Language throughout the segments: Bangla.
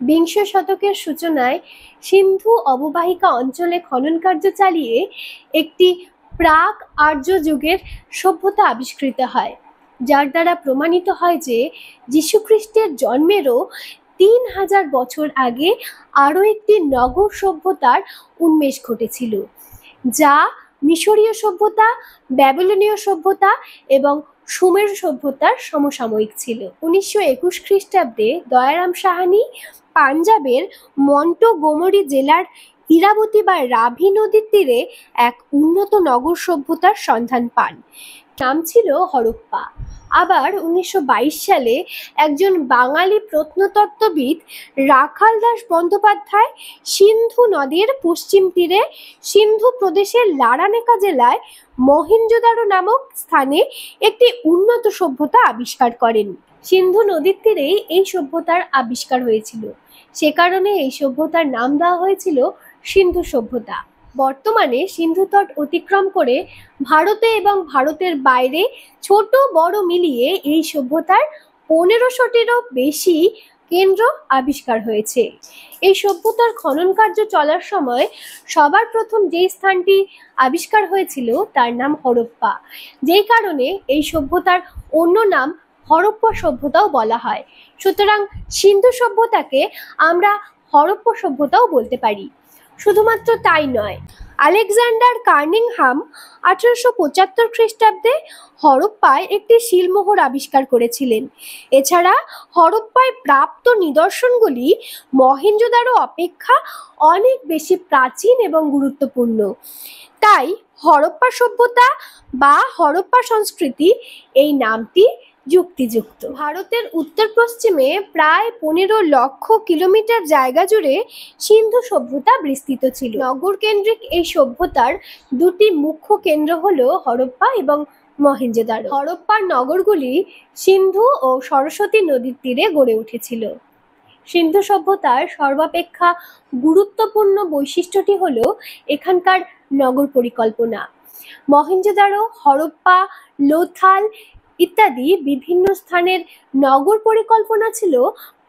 বিংশ শতকের সূচনায় সিন্ধু অববাহিকা অঞ্চলে খনন কার্য চালিয়ে একটি প্রাক আর্য যুগের সভ্যতা আবিষ্কৃত হয়, যার দ্বারা প্রমাণিত হয় যে যীশুখ্রিস্টের জন্মেরও 3000 বছর আগে আরও একটি নগর সভ্যতার উন্মেষ ঘটেছিল, যা মিশরীয় সভ্যতা, ব্যাবিলনীয় সভ্যতা এবং সুমেরু সভ্যতার সমসাময়িক ছিল। 1921 খ্রিস্টাব্দে দয়ারাম সাহানি পাঞ্জাবের মন্টগোমরি জেলার ইরাবতী বা রাভি নদীর তীরে এক উন্নত নগর সভ্যতার সন্ধান পান। নাম ছিল হরপ্পা। আবার 1922 সালে একজন বাঙালি প্রত্নতত্ত্ববিদ রাখাল দাস বন্দ্যোপাধ্যায় সিন্ধু নদীর পশ্চিম তীরে সিন্ধু প্রদেশের লারানেকা জেলায় মহেঞ্জোদারো নামক স্থানে একটি উন্নত সভ্যতা আবিষ্কার করেন। সিন্ধু নদীর তীরেই এই সভ্যতার আবিষ্কার হয়েছিল, সে কারণে এই সভ্যতার নাম দেওয়া হয়েছিল সিন্ধু সভ্যতা। বর্তমানে সিন্ধু তট অতিক্রম করে ভারতে এবং ভারতের বাইরে ছোট বড় মিলিয়ে এই সভ্যতার 1500টিরও বেশি কেন্দ্র আবিষ্কার হয়েছে। এই সভ্যতার খনন কার্য চলার সময় সবার প্রথম যে স্থানটি আবিষ্কার হয়েছিল তার নাম হরপ্পা, যেই কারণে এই সভ্যতার অন্য নাম হরপ্পা সভ্যতাও বলা হয়। সুতরাং সিন্ধু সভ্যতাকে আমরা হরপ্পা সভ্যতাও বলতে পারি। শুধুমাত্র তাই নয়, আলেকজান্ডার কার্নিংহাম 1875 খ্রিস্টাব্দে হরপ্পায় একটি শিলমোহর আবিষ্কার করেছিলেন। এছাড়া হরপ্পায় প্রাপ্ত নিদর্শনগুলি মহেঞ্জোদারো অপেক্ষা অনেক বেশি প্রাচীন এবং গুরুত্বপূর্ণ। তাই হরপ্পা সভ্যতা বা হরপ্পা সংস্কৃতি এই নামটি যুক্তিযুক্ত। ভারতের উত্তর পশ্চিমে প্রায় 15 লক্ষ কিলোমিটার জায়গা জুড়ে সিন্ধু সভ্যতা বিস্তৃত ছিল। নগর কেন্দ্রিক এই সভ্যতার দুটি মুখ্য কেন্দ্র হলো হরপ্পা এবং মহেঞ্জোদারো। হরপ্পার নগরগুলি সিন্ধু ও সরস্বতী নদীর তীরে গড়ে উঠেছিল। সিন্ধু সভ্যতার সর্বাপেক্ষা গুরুত্বপূর্ণ বৈশিষ্ট্যটি হলো এখানকার নগর পরিকল্পনা। মহেঞ্জোদারো, হরপ্পা, লোথাল ইত্যাদি বিভিন্ন স্থানের নগর পরিকল্পনা ছিল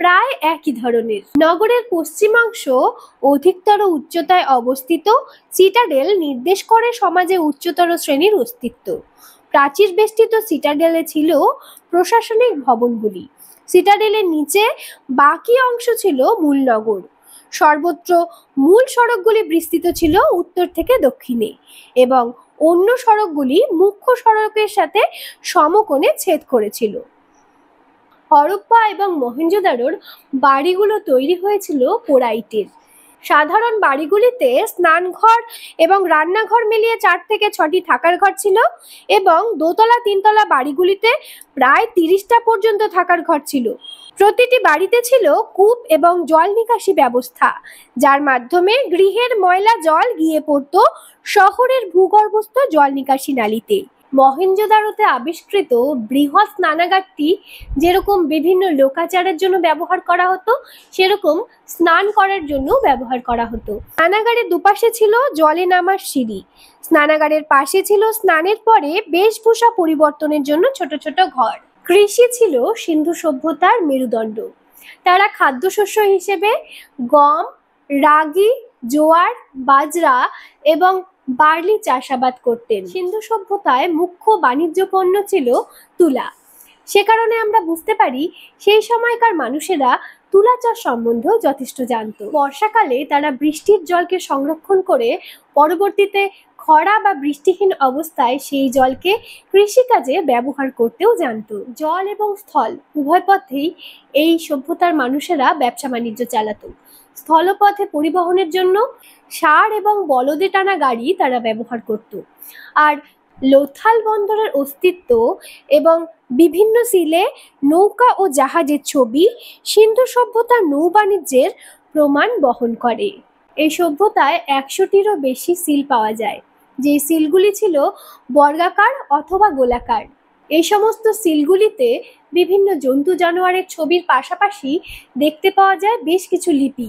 প্রায় একই ধরনের। নগরের পশ্চিমাংশ অধিকতর উচ্চতায় অবস্থিত সিটাডেল নির্দেশ করে সমাজে উচ্চতর শ্রেণীর অস্তিত্ব। প্রাচীর বেষ্টিত সিটাডেলে ছিল প্রশাসনিক ভবনগুলি। সিটাডেলের নিচে বাকি অংশ ছিল মূল নগর। সর্বত্র মূল সড়কগুলি বিস্তৃত ছিল উত্তর থেকে দক্ষিণে এবং অন্য সড়কগুলি মুখ্য সড়কের সাথে সমকোণে ছেদ করেছিল। হরপ্পা এবং মহেঞ্জোদারোর বাড়িগুলো তৈরি হয়েছিল পোড়াইটের। সাধারণ বাড়িগুলিতে স্নানঘর এবং রান্নাঘর মিলিয়ে 4 থেকে 6টি থাকার ঘর ছিল এবং দোতলা 3তলা বাড়িগুলিতে প্রায় 30টা পর্যন্ত থাকার ঘর ছিল। প্রতিটি বাড়িতে ছিল কূপ এবং জল নিকাশি ব্যবস্থা, যার মাধ্যমে গৃহের ময়লা জল গিয়ে পড়ত শহরের ভূগর্ভস্থ জল নিকাশি নালীতে। মহেঞ্জোদারোতে আবিষ্কৃত বৃহৎ স্নানাগারটি যেরকম বিভিন্ন লোকাচারের জন্য ব্যবহার করা হতো, সেরকম স্নান করার জন্য ব্যবহার করা হতো। স্নানাগারের দুপাশে ছিল জলে নামার সিঁড়ি। স্নানাগারের পাশে ছিল স্নানের পরে বেশভূষা পরিবর্তনের জন্য ছোট ছোট ঘর। কৃষি ছিল সিন্ধু সভ্যতার মেরুদণ্ড। তারা খাদ্যশস্য হিসেবে গম, রাগি, জোয়ার, বাজরা এবং বার্লি চাষাবাদ করতেন। সিন্ধু সভ্যতায় মুখ্য বাণিজ্য পণ্য ছিল তুলা। সে কারণে আমরা বুঝতে পারি সেই সময়কার মানুষেরা তুলা চাষ সম্বন্ধেও যথেষ্ট জানত। বর্ষাকালে তারা বৃষ্টির জলকে সংরক্ষণ করে পরবর্তীতে খরা বা বৃষ্টিহীন অবস্থায় সেই জলকে কৃষিকাজে ব্যবহার করতেও জানত। জল এবং স্থল উভয় পথেই এই সভ্যতার মানুষেরা ব্যবসা বাণিজ্য চালাতো। স্থলপথে পরিবহনের জন্য ষাঁড় এবং বলদে টানা গাড়ি তারা ব্যবহার করত। আর লোথাল বন্দরের অস্তিত্ব এবং বিভিন্ন সিলে নৌকা ও জাহাজের ছবি সিন্ধু সভ্যতার নৌ বাণিজ্যের প্রমাণ বহন করে। এই সভ্যতায় 100টিরও বেশি সিল পাওয়া যায়, যে সিলগুলি ছিল বর্গাকার অথবা গোলাকার। এই সমস্ত সিলগুলিতে বিভিন্ন জন্তু জানোয়ারের ছবির পাশাপাশি দেখতে পাওয়া যায় বেশ কিছু লিপি,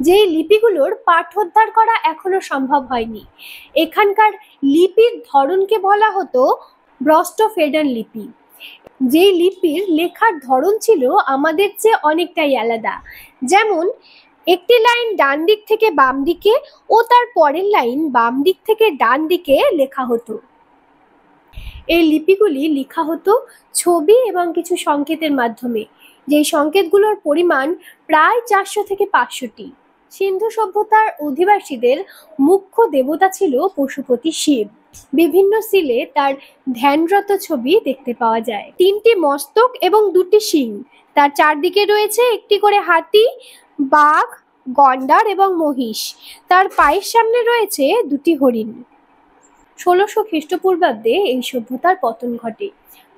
যেই লিপিগুলোর পাঠোদ্ধার করা এখনো সম্ভব হয়নি। এখানকার লিপির ধরনকে বলা হতো ব্রস্টোফেডান লিপি। যেই লিপির লেখার ধরন ছিল আমাদের চেয়ে অনেকটাই আলাদা। যেমন একটি লাইন ডান দিক থেকে বাম দিকে ও তার পরের লাইন বাম দিক থেকে ডান দিকে লেখা হতো। এই লিপিগুলি লেখা হতো ছবি এবং কিছু সংকেতের মাধ্যমে, যেই সংকেতগুলোর পরিমাণ প্রায় 400 থেকে 500টি। সিন্ধু সভ্যতার অধিবাসীদের মুখ্য দেবতা ছিল পশুপতি শিব। বিভিন্ন সিলে তার ধ্যানরত ছবি দেখতে পাওয়া যায়। 3টি মস্তক এবং 2টি শিং, তার চারদিকে রয়েছে একটি করে হাতি, বাঘ, গন্ডার এবং মহিষ। তার পায়ের সামনে রয়েছে 2টি হরিণ। 1600 খ্রিস্টপূর্বাব্দে এই সভ্যতার পতন ঘটে।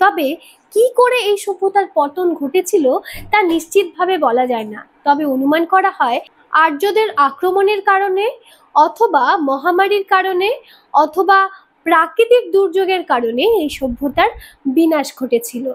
তবে কি করে এই সভ্যতার পতন ঘটেছিল তা নিশ্চিতভাবে বলা যায় না। তবে অনুমান করা হয় আর্যদের আক্রমণের কারণে, অথবা মহামারীর কারণে, অথবা প্রাকৃতিক দুর্যোগের কারণে এই সভ্যতার বিনাশ ঘটেছিল।